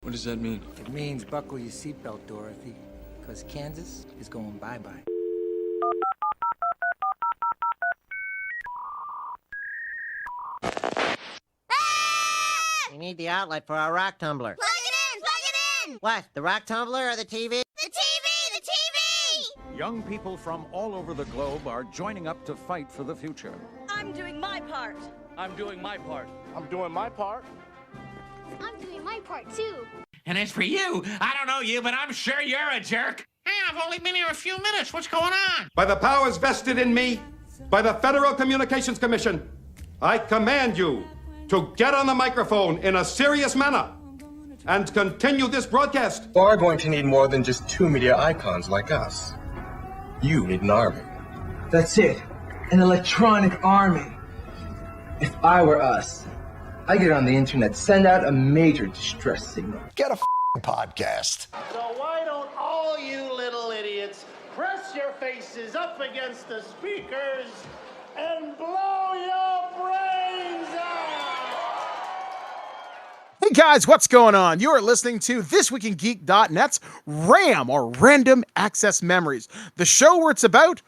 What does that mean? It means buckle your seatbelt, Dorothy, because Kansas is going bye-bye. We need the outlet for our rock tumbler. Plug it in! What, the rock tumbler or the TV? The TV! Young people from all over the globe are joining up to fight for the future. I'm doing my part. I'm doing my part. I'm doing my part. I'm doing my part, too. And as for you, I don't know you, but I'm sure you're a jerk. Hey, I've only been here a few minutes. What's going on? By the powers vested in me by the Federal Communications Commission, I command you to get on the microphone in a serious manner and continue this broadcast. You are going to need more than just two media icons like us. You need an army. That's it. An electronic army. If I were us, I'd get on the internet, send out a major distress signal. Get a podcast. So why don't all you little idiots press your faces up against the speakers and blow your brains out? Hey guys, what's going on? You are listening to ThisWeekInGeek.net's RAM, or Random Access Memories, the show where it's about,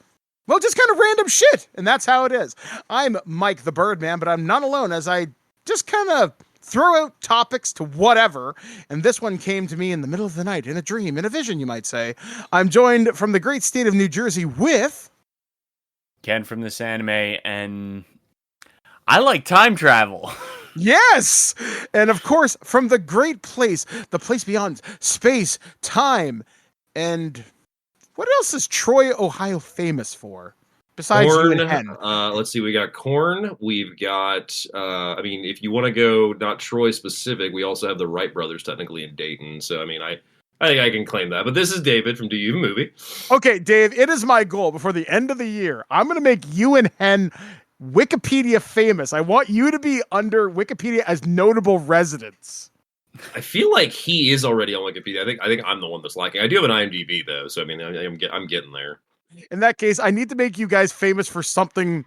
well, just kind of random shit, and that's how it is. I'm Mike the Birdman, but I'm not alone, as I just kind of throw out topics to whatever, and this one came to me in the middle of the night, in a dream, in a vision, you might say. I'm joined from the great state of New Jersey with Ken from this anime, and I like time travel. Yes! And of course, from the great place, the place beyond space, time, and what else is Troy, Ohio famous for? Besides corn, you and Hen. Let's see, we got corn, we've got, if you want to go not Troy specific, we also have the Wright brothers technically in Dayton, so I think I can claim that. But this is David from Do You Movie. Okay, Dave, it is my goal before the end of the year. I'm going to make you and Hen Wikipedia famous. I want you to be under Wikipedia as notable residents. I feel like he is already on Wikipedia. I think I'm the one that's lacking. I do have an IMDb though, so I'm getting there. In that case, I need to make you guys famous for something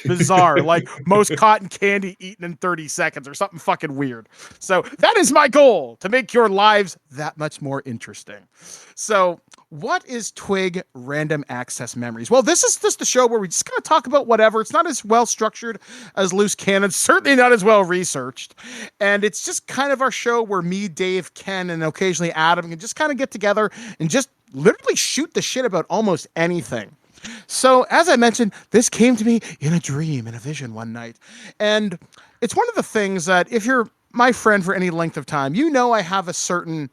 bizarre, like most cotton candy eaten in 30 seconds or something fucking weird. So that is my goal, to make your lives that much more interesting. So what is TWIG Random Access Memories? Well, this is just a show where we just kind of talk about whatever. It's not as well structured as Loose Cannon, certainly not as well researched. And it's just kind of our show where me, Dave, Ken, and occasionally Adam can just kind of get together and just literally shoot the shit about almost anything. So, as I mentioned, this came to me in a dream, in a vision one night. And it's one of the things that, if you're my friend for any length of time, you know I have a certain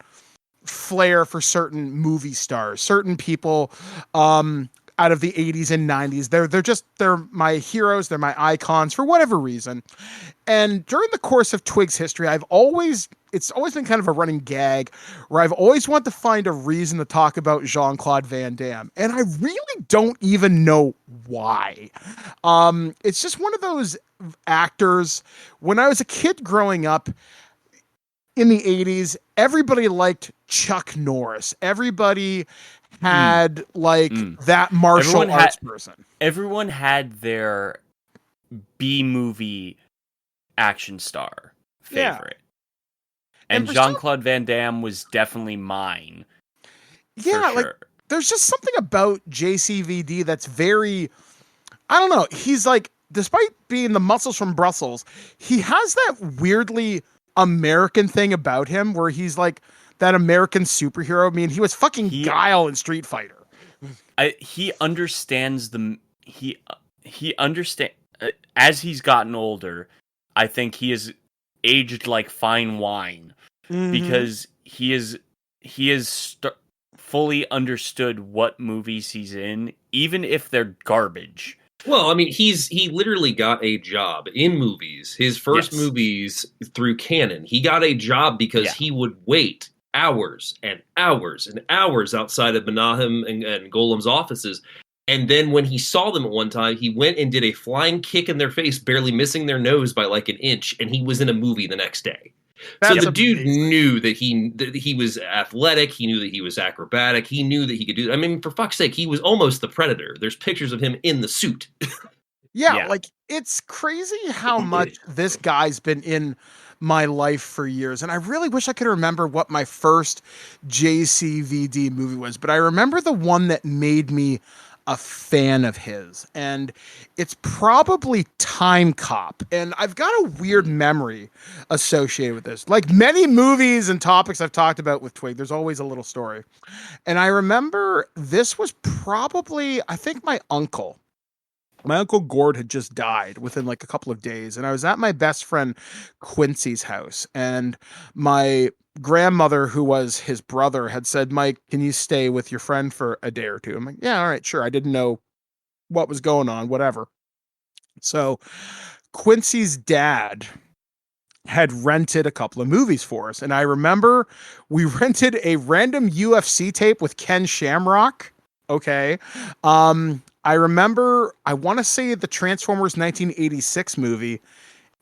flair for certain movie stars, certain people out of the 80s and 90s. They're my heroes, they're my icons for whatever reason. And during the course of TWIG's history, it's always been kind of a running gag where I've always wanted to find a reason to talk about Jean Claude Van Dame. And I really don't even know why. It's just one of those actors. When I was a kid growing up in the 80s, everybody liked Chuck Norris. Everybody had that martial arts person. Everyone had their B-movie action star favorite. Yeah. And Jean-Claude Van Damme was definitely mine. Yeah, sure. There's just something about JCVD that's very, I don't know. He's despite being the muscles from Brussels, he has that weirdly American thing about him where he's like that American superhero. I mean, he was fucking Guile in Street Fighter. He understands he understand as he's gotten older. I think he is aged like fine wine because he is fully understood what movies he's in, even if they're garbage. Well, I mean, he literally got a job in movies. His first movies through Canon, he got a job because he would wait hours and hours and hours outside of Menahem and Golem's offices. And then when he saw them at one time, he went and did a flying kick in their face, barely missing their nose by like an inch, and he was in a movie the next day. So the dude knew that he was athletic. He knew that he was acrobatic. He knew that he could do it. I mean, for fuck's sake, he was almost the Predator. There's pictures of him in the suit. Yeah, like it's crazy how much this guy's been in my life for years. And I really wish I could remember what my first JCVD movie was, but I remember the one that made me a fan of his, and it's probably Time Cop. And I've got a weird memory associated with this. Like many movies and topics I've talked about with Twig, there's always a little story. And I remember this was probably, I think my uncle Gord had just died within like a couple of days, and I was at my best friend Quincy's house, and my grandmother, who was his brother, had said, Mike, can you stay with your friend for a day or two? I'm like, yeah, all right, sure. I didn't know what was going on, whatever. So Quincy's dad had rented a couple of movies for us, and I remember we rented a random UFC tape with Ken Shamrock. Okay. I remember, I want to say the Transformers 1986 movie,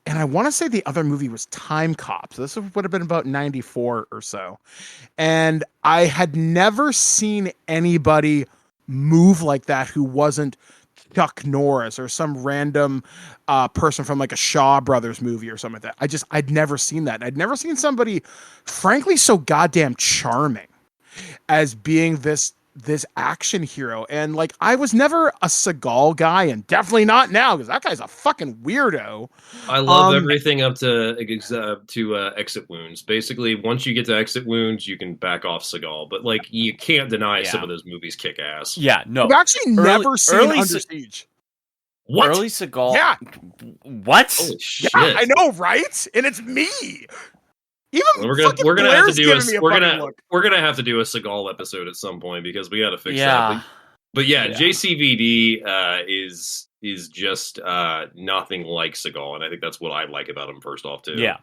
and I want to say the other movie was Time Cop. So this would have been about 94 or so. And I had never seen anybody move like that who wasn't Chuck Norris or some random person from like a Shaw Brothers movie or something like that. I'd never seen that. I'd never seen somebody, frankly, so goddamn charming as being this action hero. And like, I was never a Seagal guy, and definitely not now, because that guy's a fucking weirdo. I love everything up to Exit Wounds. Basically, once you get to Exit Wounds, you can back off Seagal. But like, you can't deny some of those movies kick ass. Yeah, no. I've actually never seen Under Siege. What? Early Seagal? Yeah. What? Holy shit. Yeah, I know, right? And it's me. Even we're gonna have to do we're gonna have to do a Seagal episode at some point, because we got to fix that. But JCVD is just nothing like Seagal, and I think that's what I like about him first off too. Yeah.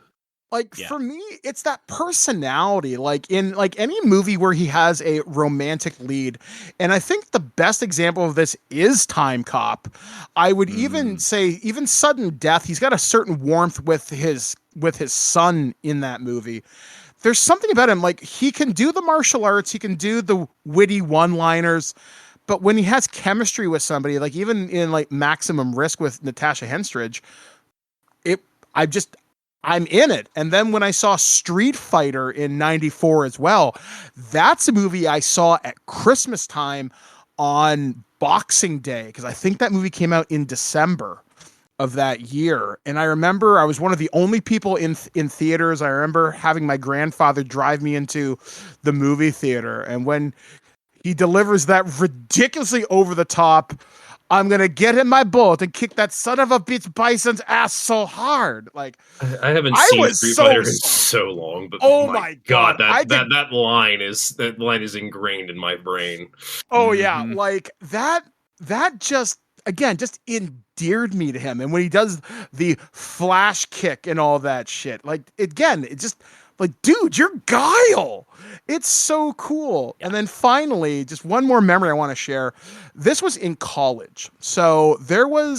For me, it's that personality, like in like any movie where he has a romantic lead. And I think the best example of this is Time Cop. I would even say, even Sudden Death, he's got a certain warmth with his son in that movie. There's something about him, like he can do the martial arts, he can do the witty one-liners, but when he has chemistry with somebody, like even in like Maximum Risk with Natasha Henstridge, I'm in it. And then when I saw Street Fighter in 94 as well, that's a movie I saw at Christmas time on Boxing Day, because I think that movie came out in December of that year. And I remember I was one of the only people in theaters. I remember having my grandfather drive me into the movie theater. And when he delivers that ridiculously over the top, I'm going to get in my bullet and kick that son of a bitch Bison's ass so hard. Like, I haven't seen Street Fighter in so long, but oh my God, that line is ingrained in my brain. Oh yeah. Like that just, again, just endeared me to him. And when he does the flash kick and all that shit, like, again, it just like, dude, you're Guile. It's so cool. Yeah. And then finally, just one more memory I want to share. This was in college. So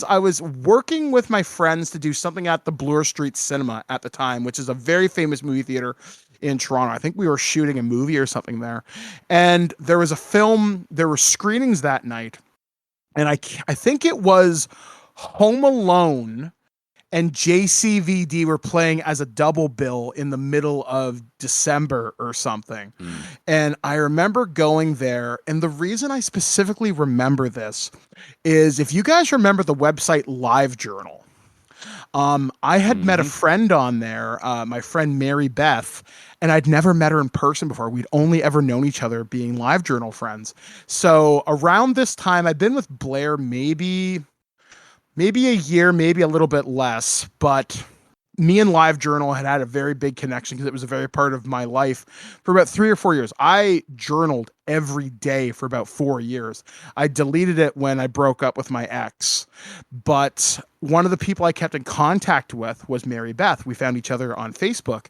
I was working with my friends to do something at the Bloor Street Cinema at the time, which is a very famous movie theater in Toronto. I think we were shooting a movie or something there. And there was a film, there were screenings that night. And I think it was Home Alone and JCVD were playing as a double bill in the middle of December or something. And I remember going there, and the reason I specifically remember this is, if you guys remember the website LiveJournal, I had met a friend on there, my friend Mary Beth, and I'd never met her in person before. We'd only ever known each other being LiveJournal friends. So around this time, I'd been with Blair maybe a year, maybe a little bit less, but me and LiveJournal had a very big connection because it was a very part of my life for about 3 or 4 years. I journaled every day for about 4 years. I deleted it when I broke up with my ex, but one of the people I kept in contact with was Mary Beth. We found each other on Facebook,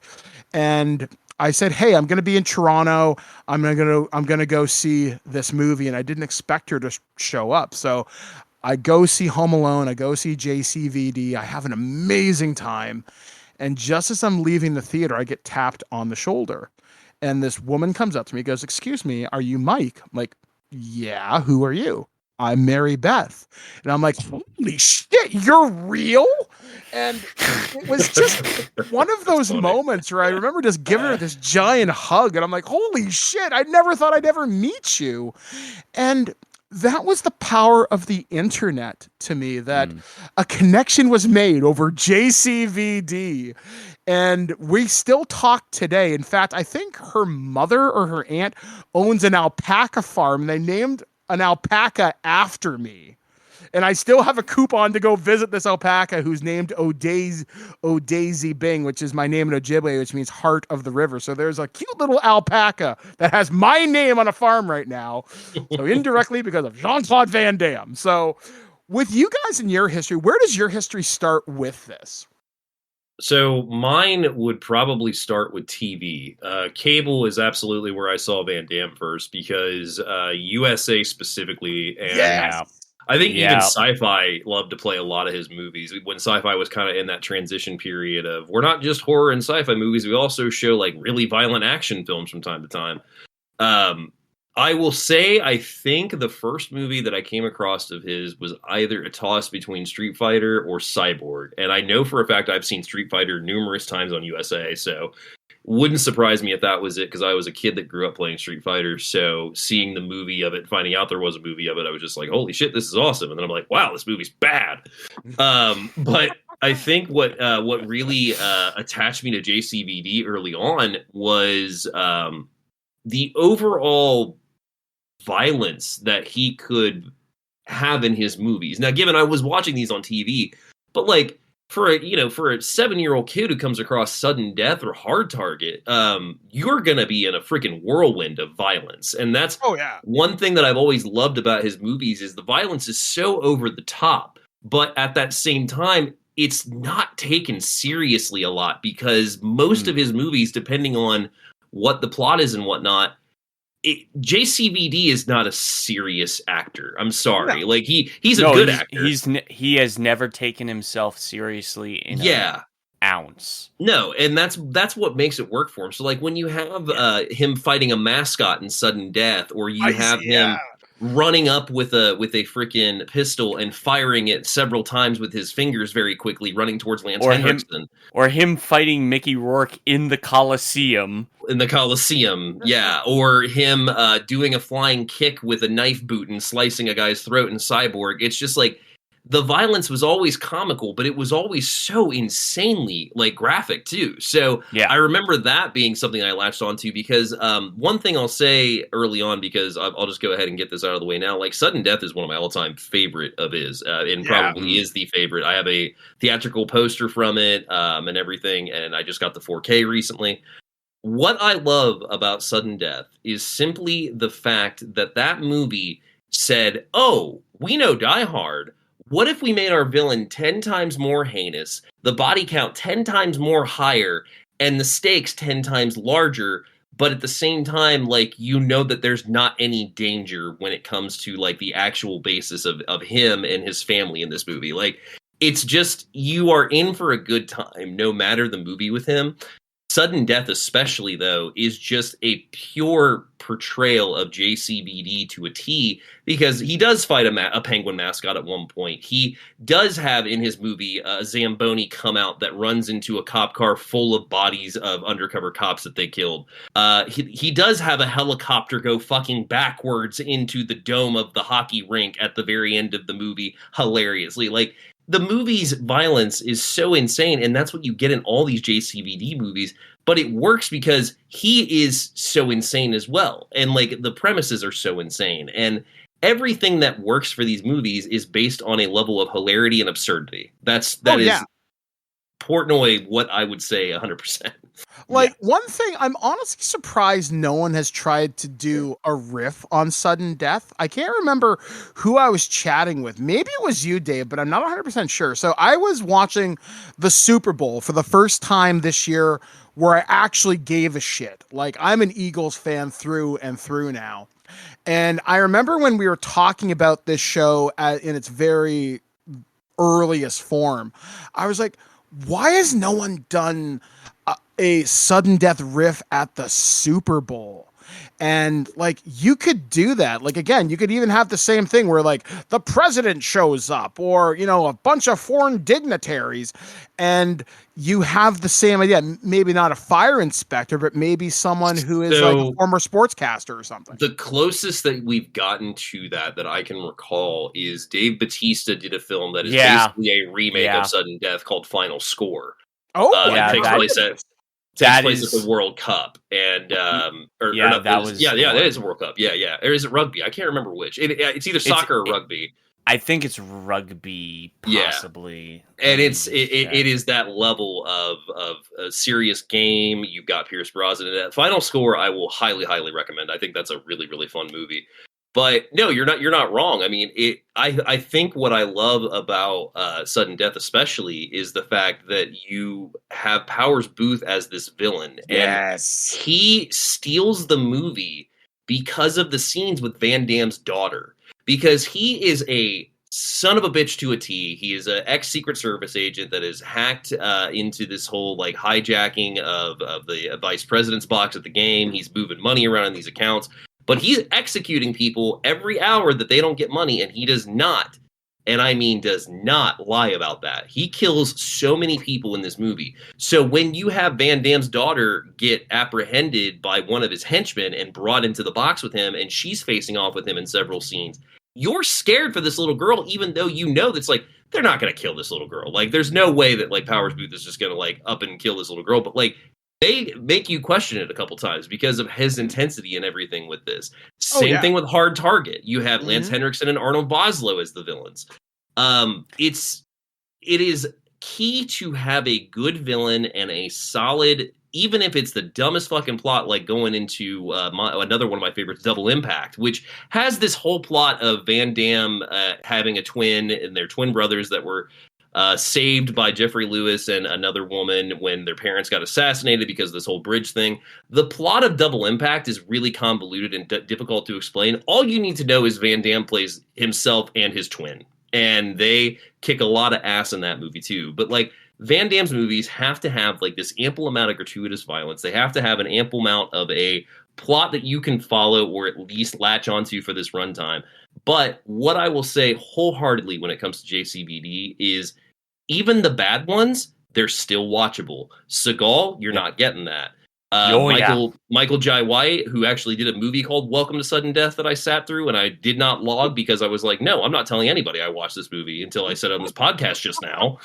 and I said, hey, I'm going to be in Toronto. I'm going to go see this movie. And I didn't expect her to show up. So I go see Home Alone. I go see JCVD. I have an amazing time. And just as I'm leaving the theater, I get tapped on the shoulder. And this woman comes up to me, goes, excuse me, are you Mike? I'm like, yeah, who are you? I'm Mary Beth. And I'm like, holy shit, you're real? And it was just one of those moments where I remember just giving her this giant hug, and I'm like, holy shit, I never thought I'd ever meet you. And that was the power of the internet to me, that a connection was made over JCVD. And we still talk today. In fact, I think her mother or her aunt owns an alpaca farm. They named an alpaca after me. And I still have a coupon to go visit this alpaca who's named Odaisy Bing, which is my name in Ojibwe, which means heart of the river. So there's a cute little alpaca that has my name on a farm right now. So indirectly because of Jean Claude Van Dame. So with you guys in your history, where does your history start with this? So mine would probably start with TV. Cable is absolutely where I saw Van Damme first, because USA specifically, and I think even Sci-Fi loved to play a lot of his movies. When Sci-Fi was kind of in that transition period of, we're not just horror and sci-fi movies, we also show like really violent action films from time to time. I will say, I think the first movie that I came across of his was either a toss between Street Fighter or Cyborg. And I know for a fact I've seen Street Fighter numerous times on USA, so wouldn't surprise me if that was it, because I was a kid that grew up playing Street Fighter. So seeing the movie of it, finding out there was a movie of it, I was just like, holy shit, this is awesome. And then I'm like, wow, this movie's bad. But I think what really attached me to JCVD early on was the overall violence that he could have in his movies. Now, given I was watching these on TV, but like for a 7-year-old kid who comes across Sudden Death or Hard Target, you're gonna be in a freaking whirlwind of violence. And that's one thing that I've always loved about his movies, is the violence is so over the top, but at that same time, it's not taken seriously a lot, because most of his movies, depending on what the plot is and whatnot, JCVD is not a serious actor. I'm sorry. Like he's a good actor. He has never taken himself seriously in an ounce. No, and that's what makes it work for him. So like when you have him fighting a mascot in Sudden Death, or you have him running up with a freaking pistol and firing it several times with his fingers very quickly, running towards Lance Henriksen. Or him fighting Mickey Rourke in the Colloseum. Yeah. Or him doing a flying kick with a knife boot and slicing a guy's throat in Cyborg. It's just like, the violence was always comical, but it was always so insanely like graphic too. So I remember that being something I latched onto, because one thing I'll say early on, because I'll just go ahead and get this out of the way now. Like Sudden Death is one of my all-time favorite of his, and probably is the favorite. I have a theatrical poster from it and everything, and I just got the 4K recently. What I love about Sudden Death is simply the fact that that movie said, oh, we know Die Hard. What if we made our villain 10 times more heinous, the body count 10 times more higher, and the stakes 10 times larger, but at the same time, like, you know that there's not any danger when it comes to, like, the actual basis of him and his family in this movie. Like, it's just, you are in for a good time, no matter the movie with him. Sudden Death especially, though, is just a pure portrayal of JCVD to a T, because he does fight a penguin mascot at one point. He does have in his movie a Zamboni come out that runs into a cop car full of bodies of undercover cops that they killed. He does have a helicopter go fucking backwards into the dome of the hockey rink at the very end of the movie, hilariously. Like, the movie's violence is so insane, and that's what you get in all these JCVD movies, but it works because he is so insane as well, and like the premises are so insane, and everything that works for these movies is based on a level of hilarity and absurdity. That is Portnoy, what I would say 100%. Like, one thing, I'm honestly surprised no one has tried to do a riff on Sudden Death. I can't remember who I was chatting with. Maybe it was you, Dave, but I'm not 100% sure. So I was watching the Super Bowl for the first time this year where I actually gave a shit. Like, I'm an Eagles fan through and through now. And I remember when we were talking about this show in its very earliest form, I was like, why has no one done a Sudden Death riff at the Super Bowl? And like, you could do that. Like, again, you could even have the same thing where like the president shows up, or, you know, a bunch of foreign dignitaries, and you have the same idea. Maybe not a fire inspector, but maybe someone who is like a former sportscaster or something. The closest that we've gotten to that I can recall is Dave Bautista did a film that is basically a remake of Sudden Death called Final Score. Oh, it takes place at the World Cup, and that is a World Cup. Yeah, or is it rugby? I can't remember which. It's either soccer or rugby. I think it's rugby, possibly. Yeah. And it is that level of a serious game. You've got Pierce Brosnan in that. Final Score, I will highly, highly recommend. I think that's a really, really fun movie. But no, you're not wrong. I mean, I think what I love about Sudden Death especially is the fact that you have Powers Booth as this villain. And he steals the movie because of the scenes with Van Damme's daughter. Because he is a son of a bitch to a T. He is an ex-Secret Service agent that is hacked into this whole like hijacking of the vice president's box at the game. He's moving money around in these accounts. But he's executing people every hour that they don't get money, and he does not, and I mean does not, lie about that. He kills so many people in this movie. So when you have Van Damme's daughter get apprehended by one of his henchmen and brought into the box with him, and she's facing off with him in several scenes, you're scared for this little girl, even though you know that's like, they're not going to kill this little girl. Like, there's no way that like Powers Booth is just going to like up and kill this little girl. But like, they make you question it a couple times because of his intensity and everything with this. Same thing with Hard Target. You have Lance Henriksen and Arnold Vosloo as the villains. It is key to have a good villain and a solid, even if it's the dumbest fucking plot, like going into another one of my favorites, Double Impact, which has this whole plot of Van Damme having a twin and their twin brothers that were saved by Jeffrey Lewis and another woman when their parents got assassinated because of this whole bridge thing. The plot of Double Impact is really convoluted and difficult to explain. All you need to know is Van Damme plays himself and his twin, and they kick a lot of ass in that movie too. But like, Van Damme's movies have to have like this ample amount of gratuitous violence. They have to have an ample amount of a plot that you can follow or at least latch onto for this runtime. But what I will say wholeheartedly when it comes to JCVD is even the bad ones, they're still watchable. Seagal, you're not getting that. Michael Jai White, who actually did a movie called Welcome to Sudden Death that I sat through, and I did not log because I was like, no, I'm not telling anybody I watched this movie until I said on this podcast just now.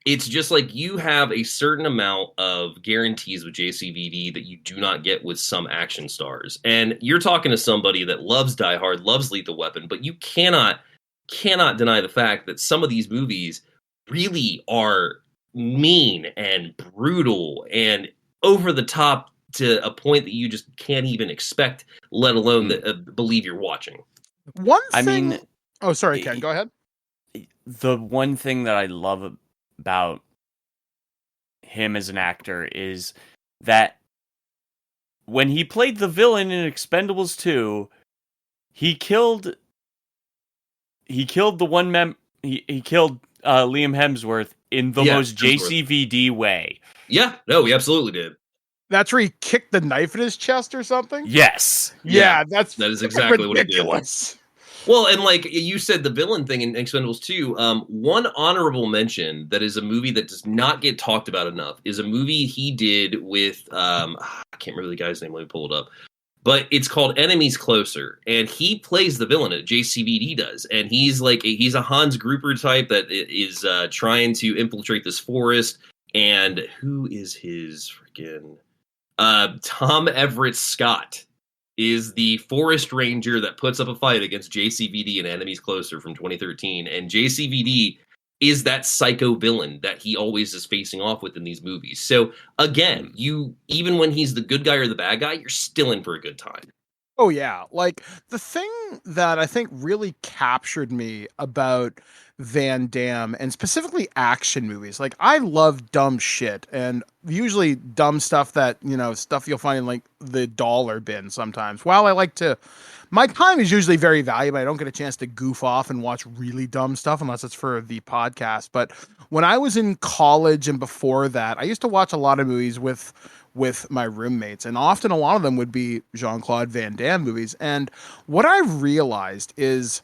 It's just like you have a certain amount of guarantees with JCVD that you do not get with some action stars. And you're talking to somebody that loves Die Hard, loves Lethal Weapon, but you cannot deny the fact that some of these movies really are mean and brutal and over the top to a point that you just can't even expect, let alone believe you're watching. Oh, sorry, Ken, go ahead. The one thing that I love about him as an actor is that when he played the villain in Expendables 2, he killed the one he killed Liam Hemsworth in the most JCVD way. Yeah, no, he absolutely did. That's where he kicked the knife in his chest or something? Yes. Yeah, that is exactly ridiculous. What he did. Well, and like you said, the villain thing in Expendables 2, one honorable mention that is a movie that does not get talked about enough is a movie he did with, I can't remember the guy's name, let me pull it up, but it's called Enemies Closer, and he plays the villain at JCVD does, and he's a Hans Gruber type that is trying to infiltrate this forest, and who is his freaking, Tom Everett Scott is the forest ranger that puts up a fight against JCVD and Enemies Closer from 2013. And JCVD is that psycho villain that he always is facing off with in these movies. So again, even when he's the good guy or the bad guy, you're still in for a good time. Oh yeah. Like, the thing that I think really captured me about Van Damme, and specifically action movies, like, I love dumb shit, and usually dumb stuff that, stuff you'll find in like the dollar bin sometimes. While I like to, my time is usually very valuable. I don't get a chance to goof off and watch really dumb stuff unless it's for the podcast. But when I was in college and before that, I used to watch a lot of movies with with my roommates, and often a lot of them would be Jean Claude Van Damme movies. And what I realized is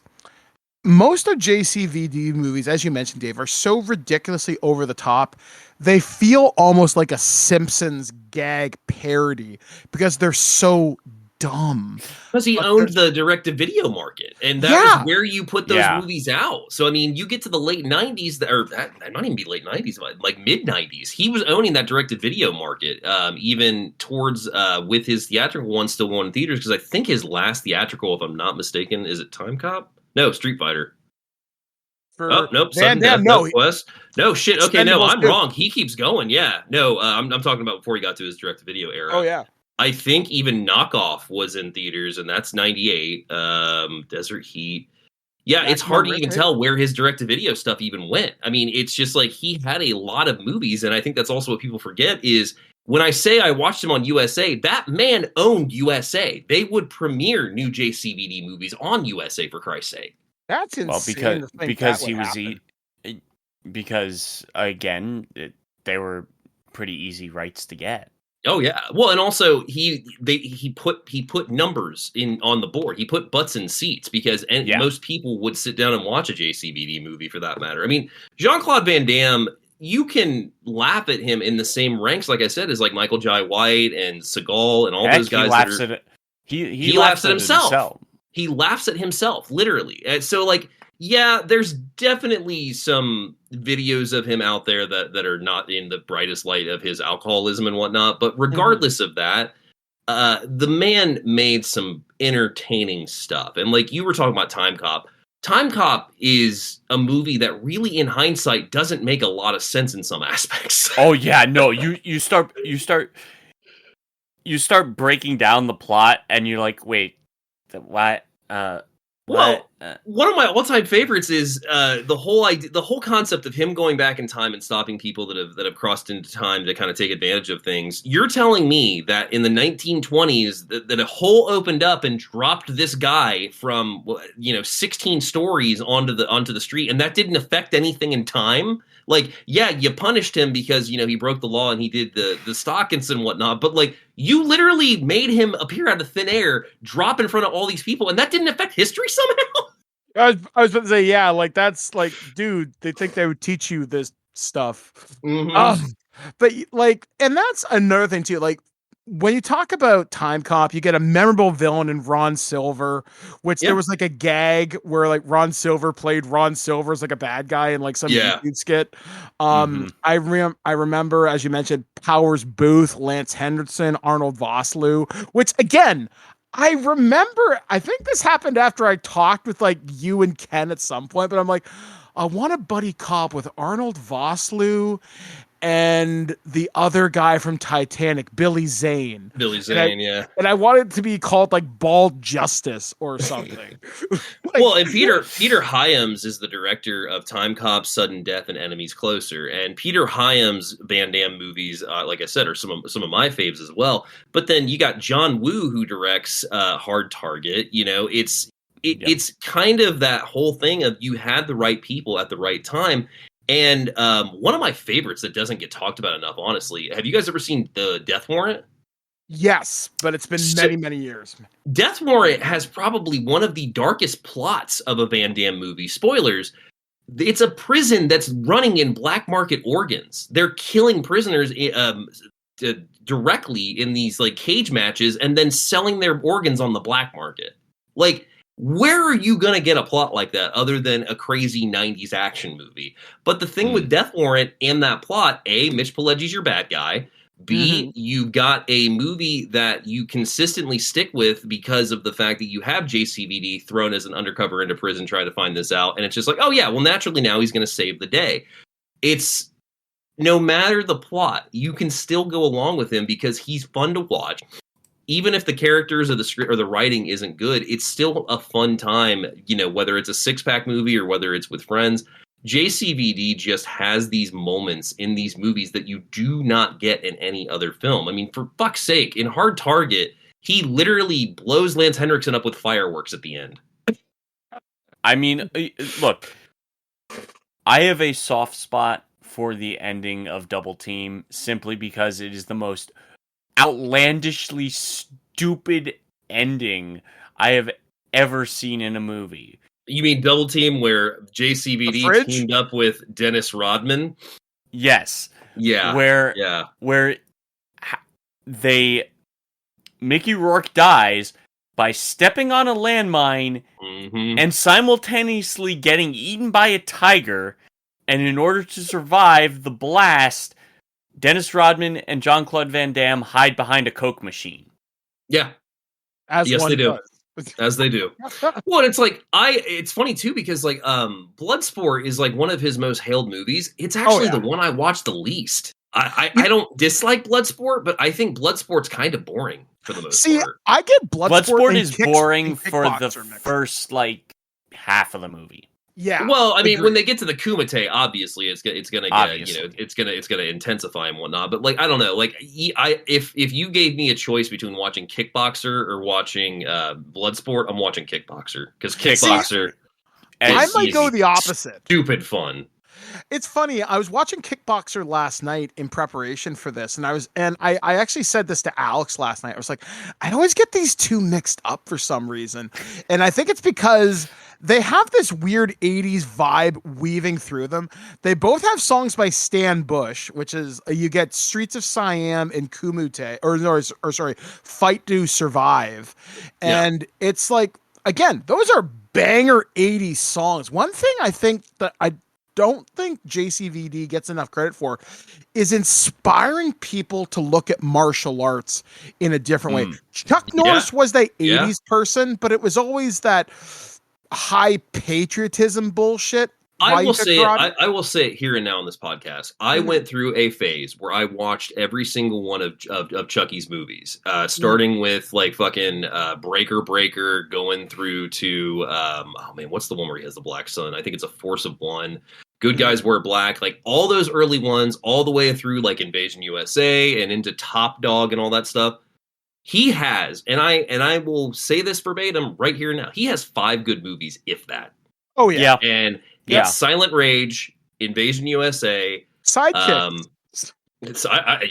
most of JCVD movies, as you mentioned, Dave, are so ridiculously over the top. They feel almost like a Simpsons gag parody because they're so dumb. Because he owned the direct-to-video market, and that was where you put those movies out. So, I mean, you get to the late 90s, or not even be late 90s, but like mid-90s. He was owning that direct-to-video market, even towards, with his theatrical one still going in theaters, because I think his last theatrical, if I'm not mistaken, is it Time Cop? No, Street Fighter. Oh, nope. Sudden Death, no, Quest. No, shit. Okay, no, I'm wrong. He keeps going. Yeah. No, I'm talking about before he got to his direct-to-video era. Oh, yeah. I think even Knockoff was in theaters, and that's 98. Desert Heat. Yeah, it's hard to even tell where his direct-to-video stuff even went. I mean, it's just like he had a lot of movies, and I think that's also what people forget is when I say I watched him on USA, that man owned USA. They would premiere new JCVD movies on USA, for Christ's sake. That's insane. Well, because he was because again, they were pretty easy rights to get. Oh yeah. Well, and also he put numbers in on the board. He put butts in seats because most people would sit down and watch a JCVD movie for that matter. I mean, Jean Claude Van Damme, you can laugh at him in the same ranks, like I said, as like Michael Jai White and Seagal and all those guys. He laughs at himself. He laughs at himself, literally. And so, like, yeah, there's definitely some videos of him out there that are not in the brightest light of his alcoholism and whatnot. But regardless of that, the man made some entertaining stuff. And like you were talking about Time Cop. Time Cop is a movie that really, in hindsight, doesn't make a lot of sense in some aspects. Oh, yeah, no, you start breaking down the plot and you're like, wait, what? Well, one of my all-time favorites is the whole concept of him going back in time and stopping people that have crossed into time to kind of take advantage of things. You're telling me that in the 1920s that a hole opened up and dropped this guy from 16 stories onto the street, and that didn't affect anything in time? Like, yeah, you punished him because, he broke the law and he did the stockings and whatnot, but like, you literally made him appear out of thin air, drop in front of all these people, and that didn't affect history somehow? I was about to say, yeah, like, that's like, dude, they think they would teach you this stuff. But like, and that's another thing too, like, when you talk about Time Cop, you get a memorable villain in Ron Silver, which there was like a gag where like Ron Silver played Ron Silver as like a bad guy in like some YouTube skit. I remember, as you mentioned, Powers Booth, Lance Henriksen, Arnold Vosloo, which again, I remember, I think this happened after I talked with like you and Ken at some point, but I'm like, I want a buddy cop with Arnold Vosloo and the other guy from Titanic, Billy Zane. Yeah. And I wanted it to be called like Bald Justice or something. Well, and Peter Hyams is the director of Time Cop, Sudden Death, and Enemies Closer. And Peter Hyams' Van Damme movies, like I said, are some of my faves as well. But then you got John Woo, who directs Hard Target. It's kind of that whole thing of you had the right people at the right time. And one of my favorites that doesn't get talked about enough, honestly, have you guys ever seen The Death Warrant? Yes, but it's been many, many years. Death Warrant has probably one of the darkest plots of a Van Damme movie. Spoilers. It's a prison that's running in black market organs. They're killing prisoners directly in these like cage matches and then selling their organs on the black market. Like, where are you going to get a plot like that other than a crazy 90s action movie? But the thing with Death Warrant and that plot, A, Mitch Pileggi's your bad guy. B, you've got a movie that you consistently stick with because of the fact that you have JCVD thrown as an undercover into prison trying to find this out. And it's just like, oh yeah, well naturally now he's going to save the day. It's no matter the plot, you can still go along with him because he's fun to watch. Even if the characters or the script or the writing isn't good, it's still a fun time, whether it's a six-pack movie or whether it's with friends. JCVD just has these moments in these movies that you do not get in any other film. I mean, for fuck's sake, in Hard Target, he literally blows Lance Henriksen up with fireworks at the end. I mean, look, I have a soft spot for the ending of Double Team simply because it is the most outlandishly stupid ending I have ever seen in a movie. You mean Double Team, where JCVD teamed up with Dennis Rodman? Yes. Yeah. Where Mickey Rourke dies by stepping on a landmine and simultaneously getting eaten by a tiger, and in order to survive the blast, Dennis Rodman and Jean Claude Van Damme hide behind a Coke machine. Yeah. As they do. As they do. Well, it's like it's funny too, because like Bloodsport is like one of his most hailed movies. It's actually the one I watched the least. I don't dislike Bloodsport, but I think Bloodsport's kind of boring for the most part. I get Bloodsport is boring for the first like half of the movie. Yeah. Well, I mean, when they get to the Kumite, obviously it's gonna get, it's gonna intensify and whatnot. But like, I don't know, like if you gave me a choice between watching Kickboxer or watching Bloodsport, I'm watching Kickboxer, because Kickboxer. I might go the opposite. Stupid fun. It's funny. I was watching Kickboxer last night in preparation for this, and I actually said this to Alex last night. I was like, I always get these two mixed up for some reason, and I think it's because they have this weird 80s vibe weaving through them. They both have songs by Stan Bush, which is you get Streets of Siam and Kumite, or sorry, Fight to Survive, and it's like, again, those are banger 80s songs. One thing I think that I don't think JCVD gets enough credit for is inspiring people to look at martial arts in a different way. Chuck Norris was the 80s person, but it was always that high patriotism bullshit. I will say it here and now on this podcast. I went through a phase where I watched every single one of Chucky's movies, starting with like fucking Breaker, going through to what's the one where he has the black sun? I think it's A Force of One. Good Guys Wear Black, like all those early ones, all the way through like Invasion USA and into Top Dog and all that stuff. He has, and I will say this verbatim right here now, he has 5 good movies, if that. Oh yeah. And Silent Rage, Invasion USA, Sidekicks.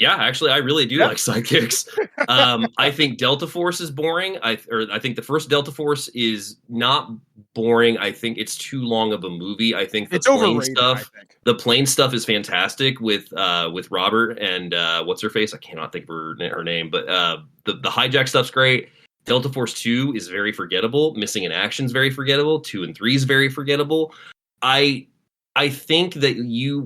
Actually, I really do like Sidekicks. I think Delta Force is boring. I think the first Delta Force is not boring. I think it's too long of a movie. I think the plane stuff. The plane stuff is fantastic with Robert and what's her face? I cannot think of her name, but the hijack stuff's great. Delta Force 2 is very forgettable. Missing in Action is very forgettable. 2 and 3 is very forgettable. I think that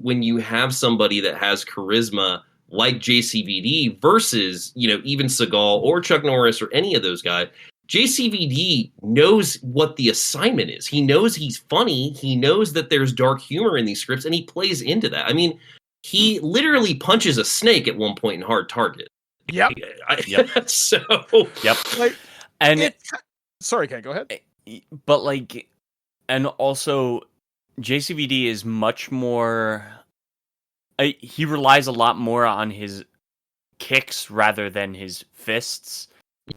when you have somebody that has charisma like JCVD versus, even Seagal or Chuck Norris or any of those guys, JCVD knows what the assignment is. He knows he's funny. He knows that there's dark humor in these scripts, and he plays into that. I mean, he literally punches a snake at one point in Hard Target. Yep. Sorry, Ken, go ahead. But and also JCVD is much more. He relies a lot more on his kicks rather than his fists,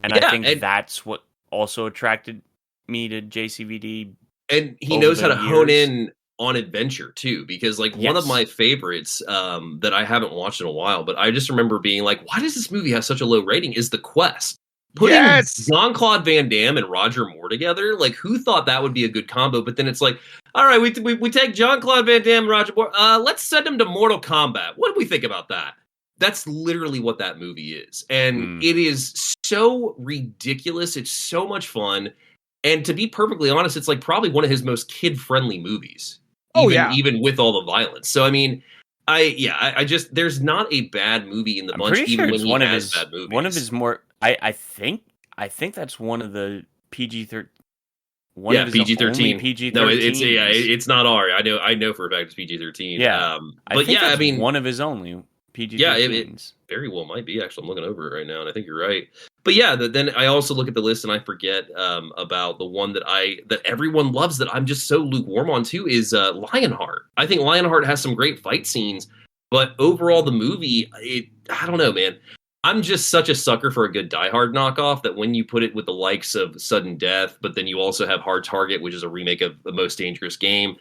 and I think that's what also attracted me to JCVD. And he knows how to hone in on adventure too, because one of my favorites that I haven't watched in a while, but I just remember being like, why does this movie have such a low rating? Is The Quest. Putting Jean Claude Van Damme and Roger Moore together, who thought that would be a good combo? But then it's like, all right, we take Jean Claude Van Damme and Roger Moore. Let's send them to Mortal Kombat. What do we think about that? That's literally what that movie is, and it is so ridiculous. It's so much fun, and to be perfectly honest, it's probably one of his most kid-friendly movies. Even with all the violence. So I mean, I just there's not a bad movie in the bunch, even when he has bad movies. One of his more. I think that's one of the PG-13. PG-13. PG-13. No, it's not R. I know for a fact it's PG-13. Yeah, I mean, one of his only PG-13s. Yeah, it very well might be. Actually, I'm looking over it right now, and I think you're right. But yeah, then I also look at the list and I forget about the one that everyone loves that I'm just so lukewarm on too is Lionheart. I think Lionheart has some great fight scenes, but overall the movie, I don't know, man. I'm just such a sucker for a good Die Hard knockoff that when you put it with the likes of Sudden Death, but then you also have Hard Target, which is a remake of The Most Dangerous Game,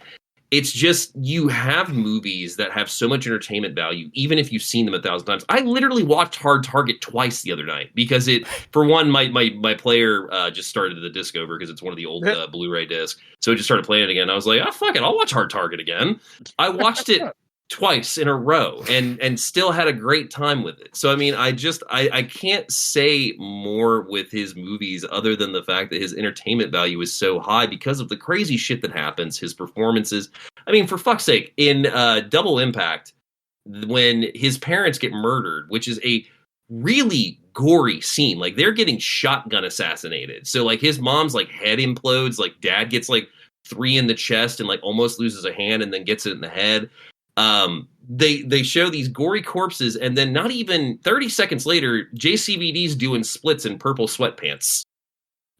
It's just, you have movies that have so much entertainment value, even if you've seen them 1,000 times. I literally watched Hard Target twice the other night because for one, my player just started the disc over because it's one of the old Blu-ray discs. So it just started playing it again. I was like, oh, fuck it, I'll watch Hard Target again. I watched it twice in a row and still had a great time with it. So, I mean, I can't say more with his movies other than the fact that his entertainment value is so high because of the crazy shit that happens, his performances. I mean, for fuck's sake, in Double Impact, when his parents get murdered, which is a really gory scene, like they're getting shotgun assassinated. So like his mom's like head implodes, like dad gets like 3 in the chest and like almost loses a hand and then gets it in the head. They show these gory corpses, and then not even 30 seconds later, JCVD's doing splits in purple sweatpants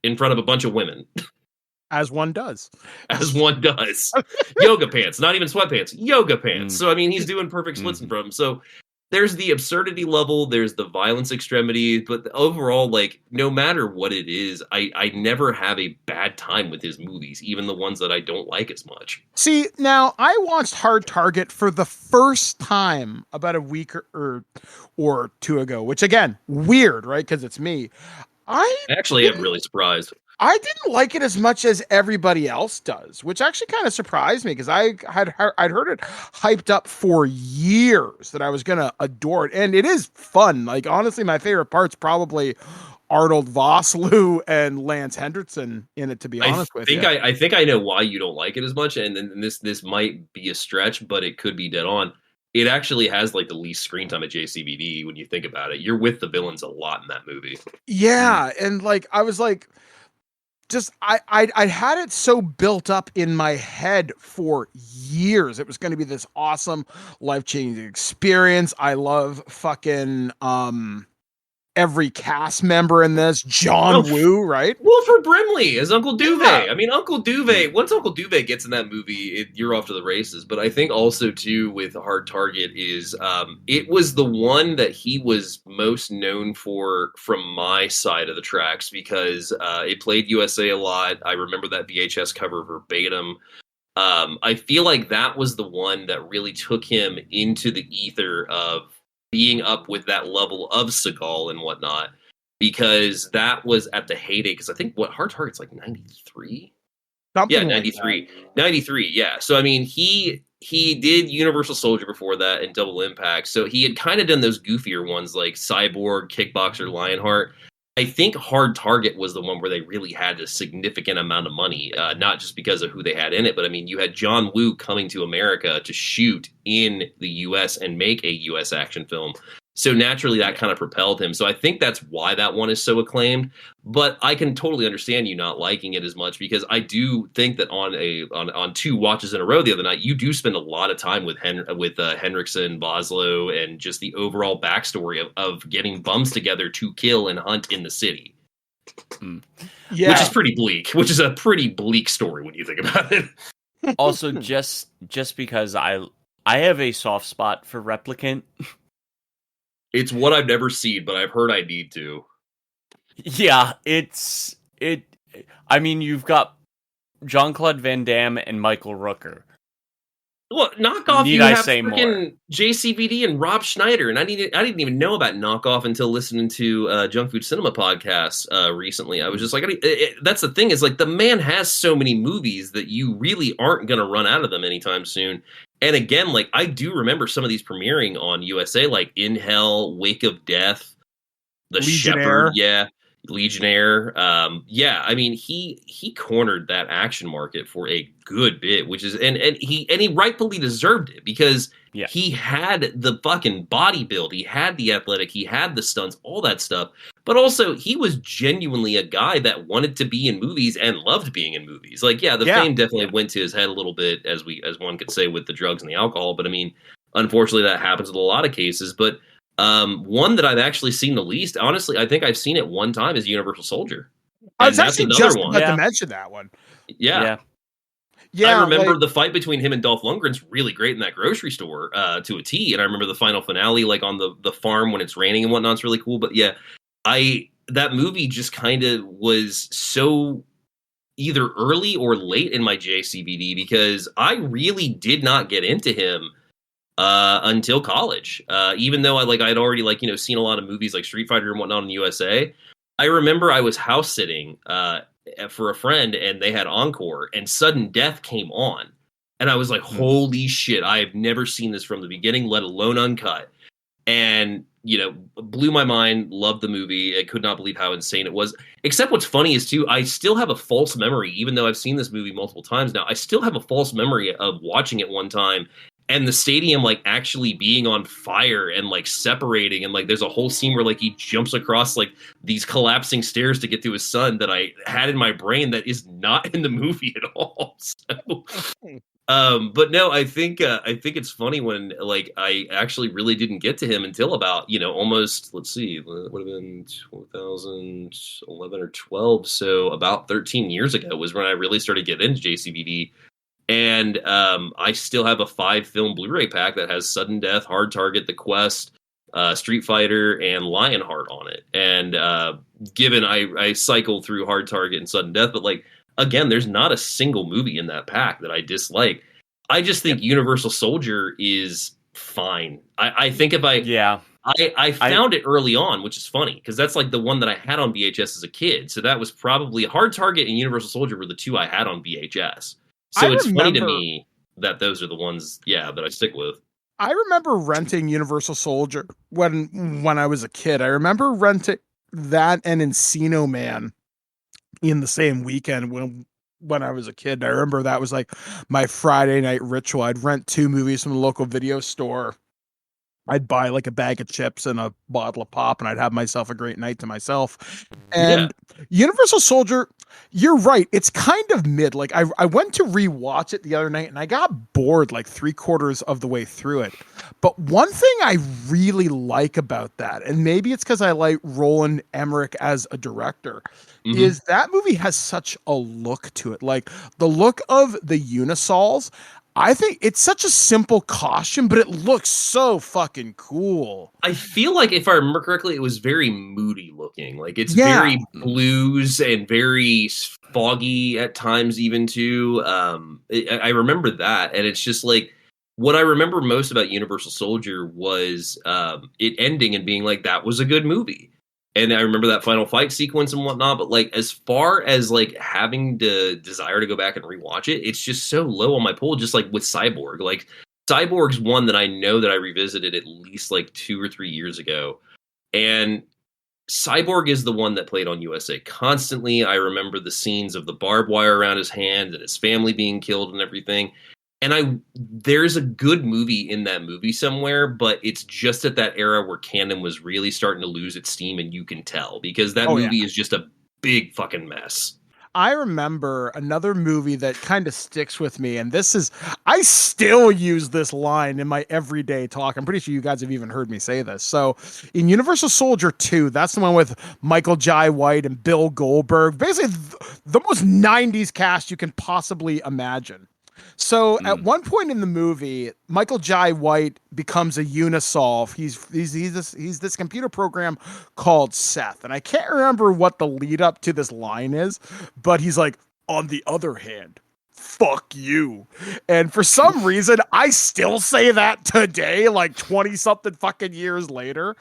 in front of a bunch of women. As one does. As one does. Yoga pants, not even sweatpants, yoga pants. So, I mean, he's doing perfect splits in front of them. So, there's the absurdity level, there's the violence extremity, but overall, like, no matter what it is, I never have a bad time with his movies, even the ones that I don't like as much. See, now, I watched Hard Target for the first time about a week or two ago, which, again, weird, right? Because it's me. I actually am really surprised. I didn't like it as much as everybody else does, which actually kind of surprised me because I'd heard it hyped up for years that I was going to adore it. And it is fun. Like, honestly, my favorite part's probably Arnold Vosloo and Lance Henriksen in it, to be honest with you. I think I know why you don't like it as much. And then this might be a stretch, but it could be dead on. It actually has like the least screen time at JCVD when you think about it. You're with the villains a lot in that movie. Yeah. And like, I was like, I had it so built up in my head for years. It was going to be this awesome, life-changing experience. I love fucking every cast member in this. John Woo, right? Wilford Brimley as Uncle Duvet. Yeah. I mean, Uncle Duvet, once Uncle Duvet gets in that movie, you're off to the races. But I think also, too, with Hard Target is it was the one that he was most known for from my side of the tracks because it played USA a lot. I remember that VHS cover verbatim. I feel like that was the one that really took him into the ether of being up with that level of Seagal and whatnot, because that was at the heyday. Because I think Hard Target's like 93. Yeah, 93. 93, yeah. So, I mean, he did Universal Soldier before that and Double Impact. So he had kind of done those goofier ones like Cyborg, Kickboxer, Lionheart. I think Hard Target was the one where they really had a significant amount of money, not just because of who they had in it, but I mean, you had John Woo coming to America to shoot in the U.S. and make a U.S. action film. So naturally, that kind of propelled him. So I think that's why that one is so acclaimed. But I can totally understand you not liking it as much because I do think that on 2 watches in a row the other night, you do spend a lot of time with Henriksen, Vosloo, and just the overall backstory of getting bums together to kill and hunt in the city. Yeah. Which is pretty bleak. Which is a pretty bleak story when you think about it. Also, just because I have a soft spot for Replicant. It's what I've never seen, but I've heard I need to. Yeah, I mean, you've got Jean Claude Van Damme and Michael Rooker. Look, Knockoff, you have freaking JCVD and Rob Schneider, and I didn't even know about Knockoff until listening to Junk Food Cinema podcast recently. I was just like, that's the thing is like the man has so many movies that you really aren't going to run out of them anytime soon. And again, like I do remember some of these premiering on USA, like In Hell, Wake of Death, The Shepherd, yeah, Legionnaire. Yeah, I mean he cornered that action market for a good bit, which is and he rightfully deserved it because he had the fucking body build, he had the athletic, he had the stunts, all that stuff. But also he was genuinely a guy that wanted to be in movies and loved being in movies. Like, the fame definitely went to his head a little bit, as one could say, with the drugs and the alcohol. But I mean, unfortunately, that happens in a lot of cases. But one that I've actually seen the least, honestly, I think I've seen it one time, is Universal Soldier. I was actually just about to mention that one. Yeah. I remember the fight between him and Dolph Lundgren's really great in that grocery store to a T. And I remember the final finale, like on the farm when it's raining and whatnot. It's really cool. But yeah, that movie just kind of was so, either early or late in my JCVD because I really did not get into him until college. Even though I'd already seen a lot of movies like Street Fighter and whatnot in the USA. I remember I was house sitting for a friend and they had Encore and Sudden Death came on. And I was like, holy shit, I have never seen this from the beginning, let alone uncut. And, blew my mind, loved the movie. I could not believe how insane it was. Except what's funny is, too, I still have a false memory, even though I've seen this movie multiple times now. I still have a false memory of watching it one time and the stadium, actually being on fire and, separating. And, there's a whole scene where, he jumps across, these collapsing stairs to get to his son that I had in my brain that is not in the movie at all. So... but no, I think it's funny when I actually really didn't get to him until about almost, let's see, it would have been 2011 or 12, so about 13 years ago was when I really started getting into JCVD, and I still have a 5-film Blu-ray pack that has Sudden Death, Hard Target, The Quest, Street Fighter, and Lionheart on it. And given I cycle through Hard Target and Sudden Death, but again, there's not a single movie in that pack that I dislike. I just think Universal Soldier is fine. I think if I found it early on, which is funny because that's the one that I had on VHS as a kid. So that was probably Hard Target and Universal Soldier were the two I had on VHS. So it's funny to me that those are the ones, that I stick with. I remember renting Universal Soldier when I was a kid. I remember renting that and Encino Man in the same weekend when I was a kid. I remember that was my Friday night ritual. I'd rent 2 movies from the local video store. I'd buy a bag of chips and a bottle of pop and I'd have myself a great night to myself. And Universal Soldier, you're right. It's kind of mid. I went to rewatch it the other night and I got bored 3/4 of the way through it. But one thing I really like about that, and maybe it's because I like Roland Emmerich as a director, is that movie has such a look to it. The look of the Unisols, I think it's such a simple costume, but it looks so fucking cool. I feel if I remember correctly, it was very moody looking. It's very blues and very foggy at times even too. I remember that. And it's just what I remember most about Universal Soldier was it ending and being that was a good movie. And I remember that final fight sequence and whatnot, but as far as having the desire to go back and rewatch it, it's just so low on my poll, just with Cyborg. Cyborg's one that I know that I revisited at least 2 or 3 years ago. And Cyborg is the one that played on USA constantly. I remember the scenes of the barbed wire around his hand and his family being killed and everything. And there's a good movie in that movie somewhere, but it's just at that era where canon was really starting to lose its steam, and you can tell because that movie is just a big fucking mess. I remember another movie that kind of sticks with me, and I still use this line in my everyday talk. I'm pretty sure you guys have even heard me say this. So in Universal Soldier 2, that's the one with Michael Jai White and Bill Goldberg, basically the most 90s cast you can possibly imagine. So at one point in the movie, Michael Jai White becomes a Unisol. He's this computer program called Seth. And I can't remember what the lead up to this line is, but he's on the other hand, fuck you. And for some reason, I still say that today, 20 something fucking years later.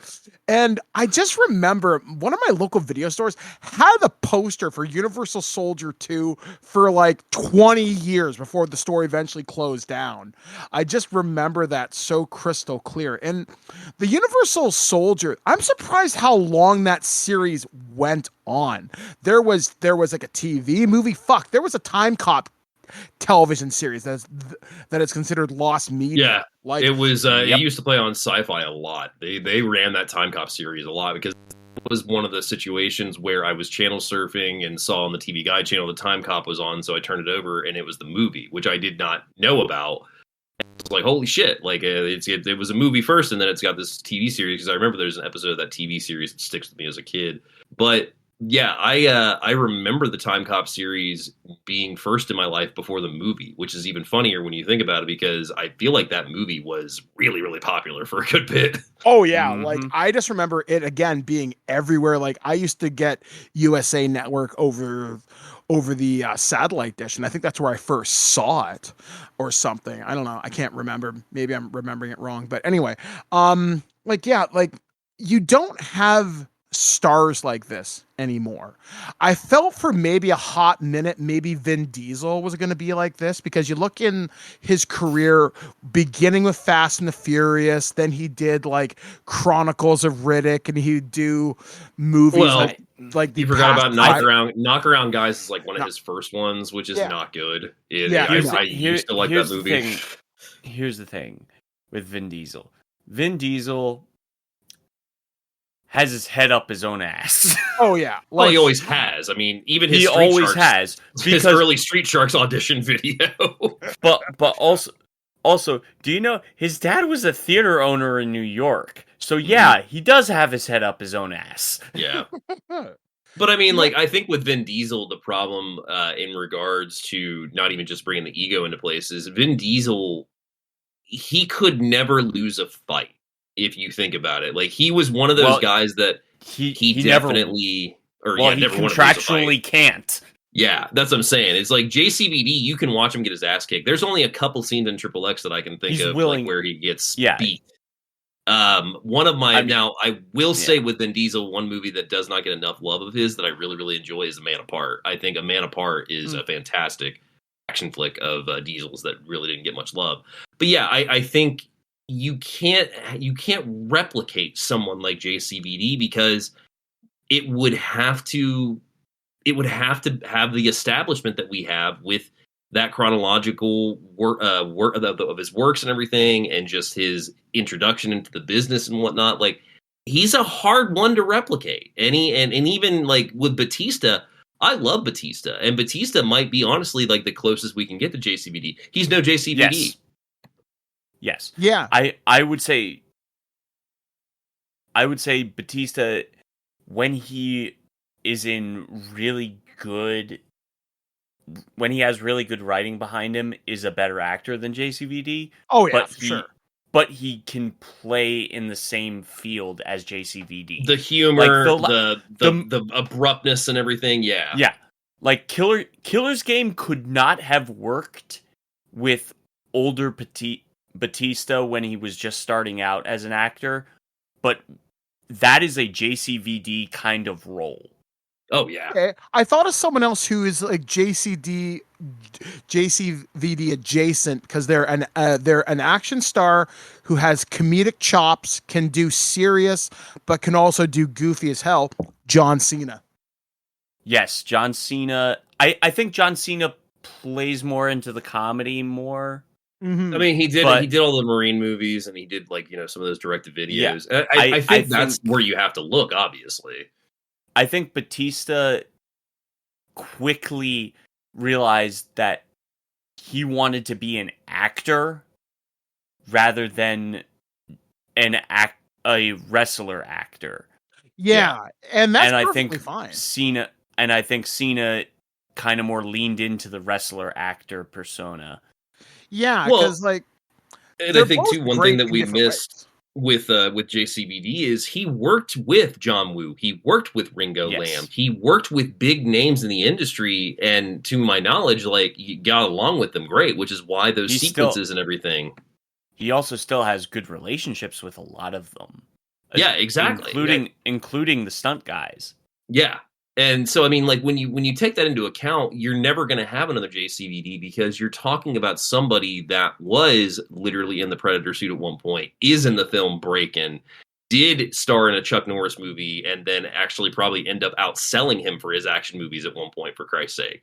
And I just remember one of my local video stores had a poster for Universal Soldier 2 for 20 years before the store eventually closed down. I just remember that so crystal clear. And the Universal Soldier, I'm surprised how long that series went on. There was a TV movie. There was a Time Cop television series that is considered lost media. Yeah, it was. It used to play on Sci-Fi a lot. They ran that Time Cop series a lot because it was one of the situations where I was channel surfing and saw on the TV Guide channel the Time Cop was on, so I turned it over and it was the movie, which I did not know about. It's holy shit! It was a movie first, and then it's got this TV series because I remember there's an episode of that TV series that sticks with me as a kid. But Yeah, I remember the Time Cop series being first in my life before the movie, which is even funnier when you think about it, because I feel like that movie was really, really popular for a good bit. Oh yeah, like I just remember it again being everywhere. Like I used to get USA Network over the satellite dish, and I think that's where I first saw it, or something. I don't know. I can't remember. Maybe I'm remembering it wrong. But anyway, like yeah, like you don't have stars like this anymore. I felt for maybe a hot minute, maybe Vin Diesel was going to be like this, because you look in his career, beginning with Fast and the Furious, then he did like Chronicles of Riddick, and he'd do movies like you forgot about Knock Around Guys is like one of his first ones, which is not good. I used to like that movie. Here's the thing with Vin Diesel. Vin Diesel has his head up his own ass. Oh yeah, well, he always has. I mean, even his his early Street Sharks audition video. but also, do you know his dad was a theater owner in New York? So yeah, he does have his head up his own ass. Yeah. But I mean, like, I think with Vin Diesel, the problem in regards to not even just bringing the ego into places, Vin Diesel, he could never lose a fight. If you think about it, like he was one of those guys that he definitely never contractually can't. Yeah, that's what I'm saying. It's like JCVD, you can watch him get his ass kicked. There's only a couple scenes in Triple X that I can think of like, where he gets beat. One of my I will say with Vin Diesel, one movie that does not get enough love of his that I really, really enjoy is A Man Apart. I think A Man Apart is a fantastic action flick of Diesel's that really didn't get much love. But yeah, I think you can't replicate someone like JCVD, because it would have to have the establishment that we have with that chronological work of his works and everything, and just his introduction into the business and whatnot. Like, he's a hard one to replicate. And even like with Batista, I love Batista, and Batista might be honestly like the closest we can get to JCVD. He's no JCVD. Yes. Yeah. I would say Batista, when he is in really good, when he has really good writing behind him, is a better actor than JCVD. Oh yeah, for sure. But he can play in the same field as JCVD. The humor, like the abruptness and everything, yeah. Yeah. Like Killer's Game could not have worked with older Batista when he was just starting out as an actor, but that is a JCVD kind of role. Oh yeah. Okay. I thought of someone else who is like JCVD adjacent, because they're an action star who has comedic chops, can do serious, but can also do goofy as hell. John Cena. Yes, John Cena. I think John Cena plays more into the comedy more. Mm-hmm. I mean, he did all the Marine movies, and he did like some of those directed videos. Yeah, I think that's where you have to look. Obviously, I think Batista quickly realized that he wanted to be an actor rather than a wrestler actor. Yeah, and that's perfectly fine. I think Cena kind of more leaned into the wrestler actor persona. Yeah, because and I think too, one thing that we missed with JCVD is he worked with John Woo, he worked with Ringo Lam, he worked with big names in the industry, and to my knowledge, like, he got along with them great, which is why those sequences and everything. He also still has good relationships with a lot of them. Yeah, exactly, including the stunt guys. Yeah. And so, I mean, like, when you take that into account, you're never going to have another JCVD, because you're talking about somebody that was literally in the Predator suit at one point, is in the film Breakin', did star in a Chuck Norris movie, and then actually probably end up outselling him for his action movies at one point, for Christ's sake.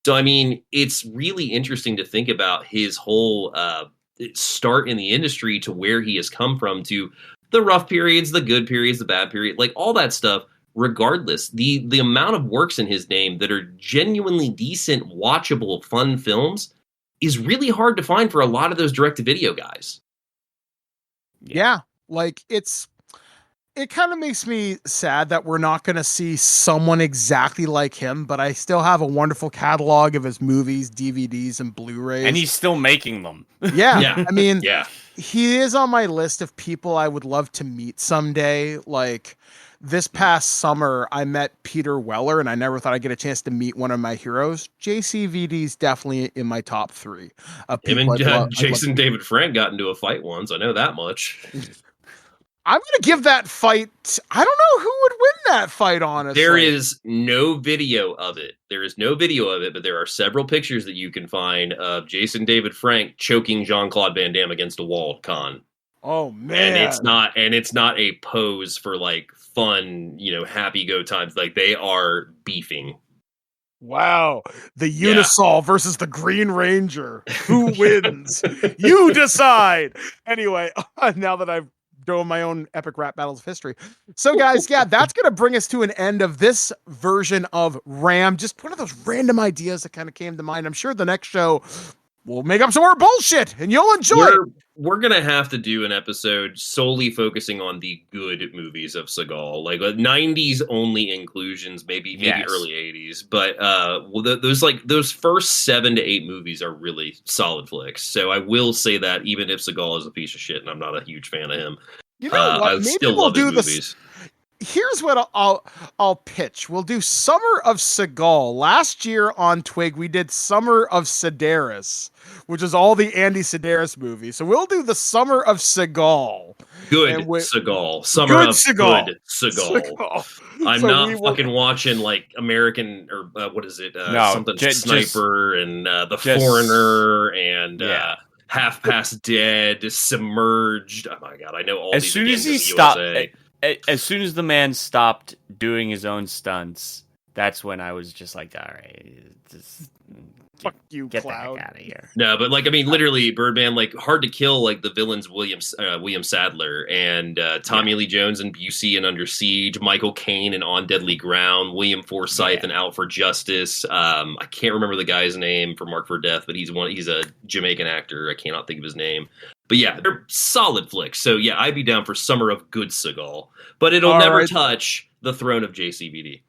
So, I mean, it's really interesting to think about his whole start in the industry to where he has come from, to the rough periods, the good periods, the bad period, like all that stuff. Regardless, the amount of works in his name that are genuinely decent, watchable, fun films is really hard to find for a lot of those direct-to-video guys. Yeah, like it's it kind of makes me sad that we're not going to see someone exactly like him, but I still have a wonderful catalog of his movies, DVDs, and Blu-rays. And he's still making them. Yeah. I mean, he is on my list of people I would love to meet someday. Like, this past summer, I met Peter Weller, and I never thought I'd get a chance to meet one of my heroes. JCVD's definitely in my top 3. Him and Jason David Frank got into a fight once. I know that much. I'm going to give that fight... I don't know who would win that fight, honestly. There is no video of it. But there are several pictures that you can find of Jason David Frank choking Jean Claude Van Damme against a wall at Cannes. Oh, man. And it's not a pose for, like, fun, happy go times. Like, they are beefing. Wow. The Unisol versus the Green Ranger. Who wins? You decide. Anyway, now that I've doing my own epic rap battles of history. So guys, that's going to bring us to an end of this version of RAM. Just one of those random ideas that kind of came to mind. I'm sure the next show we'll make up some more bullshit and you'll enjoy it. We're going to have to do an episode solely focusing on the good movies of Seagal, like 90s only inclusions, maybe early 80s. But those first 7 to 8 movies are really solid flicks. So I will say that even if Seagal is a piece of shit and I'm not a huge fan of him, you know what? I still love his movies. Here's what I'll pitch. We'll do Summer of Seagal. Last year on Twig, we did Summer of Sedaris, which is all the Andy Sedaris movies. So we'll do the Summer of Seagal. Good Seagal. Summer of Seagal. Good Seagal. I'm not fucking watching like American or what is it? Something Sniper and The Foreigner and Half Past Dead, Submerged. Oh my god, I know all. As these soon as he stopped. As soon as the man stopped doing his own stunts, that's when I was just like, all right, fuck you, get Cloud. the heck out of here. No, but literally, Birdman, Hard to Kill, the villains, William Sadler and Tommy Lee Jones and Busey and Under Siege, Michael Caine and On Deadly Ground, William Forsythe and Out for Justice. I can't remember the guy's name for Marked for Death, but he's a Jamaican actor. I cannot think of his name. But yeah, they're solid flicks. So yeah, I'd be down for Summer of Good Seagal. But it'll never touch the throne of JCVD.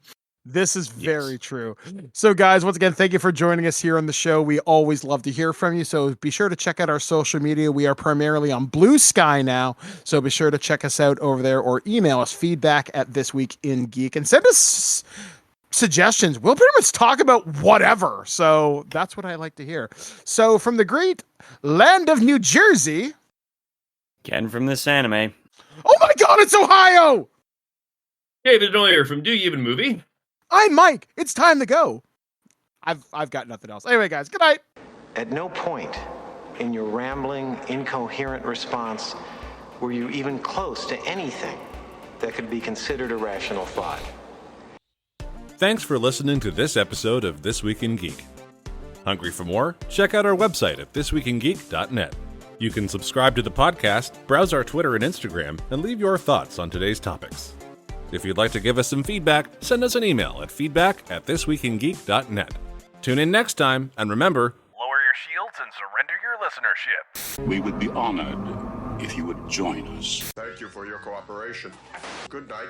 This is very true. So guys, once again, thank you for joining us here on the show. We always love to hear from you. So be sure to check out our social media. We are primarily on Blue Sky now. So be sure to check us out over there or email us feedback at thisweekingeek and send us suggestions. We'll pretty much talk about whatever. So that's what I like to hear. So from the great land of New Jersey, Ken from this anime. Oh my god, it's Ohio! David Neuer from Do You Even Movie. I'm Mike. It's time to go. I've got nothing else. Anyway, guys, good night. At no point in your rambling, incoherent response were you even close to anything that could be considered a rational thought. Thanks for listening to this episode of This Week in Geek. Hungry for more? Check out our website at thisweekingeek.net. You can subscribe to the podcast, browse our Twitter and Instagram, and leave your thoughts on today's topics. If you'd like to give us some feedback, send us an email at feedback@thisweekingeek.net. Tune in next time, and remember, lower your shields and surrender your listenership. We would be honored if you would join us. Thank you for your cooperation. Good night.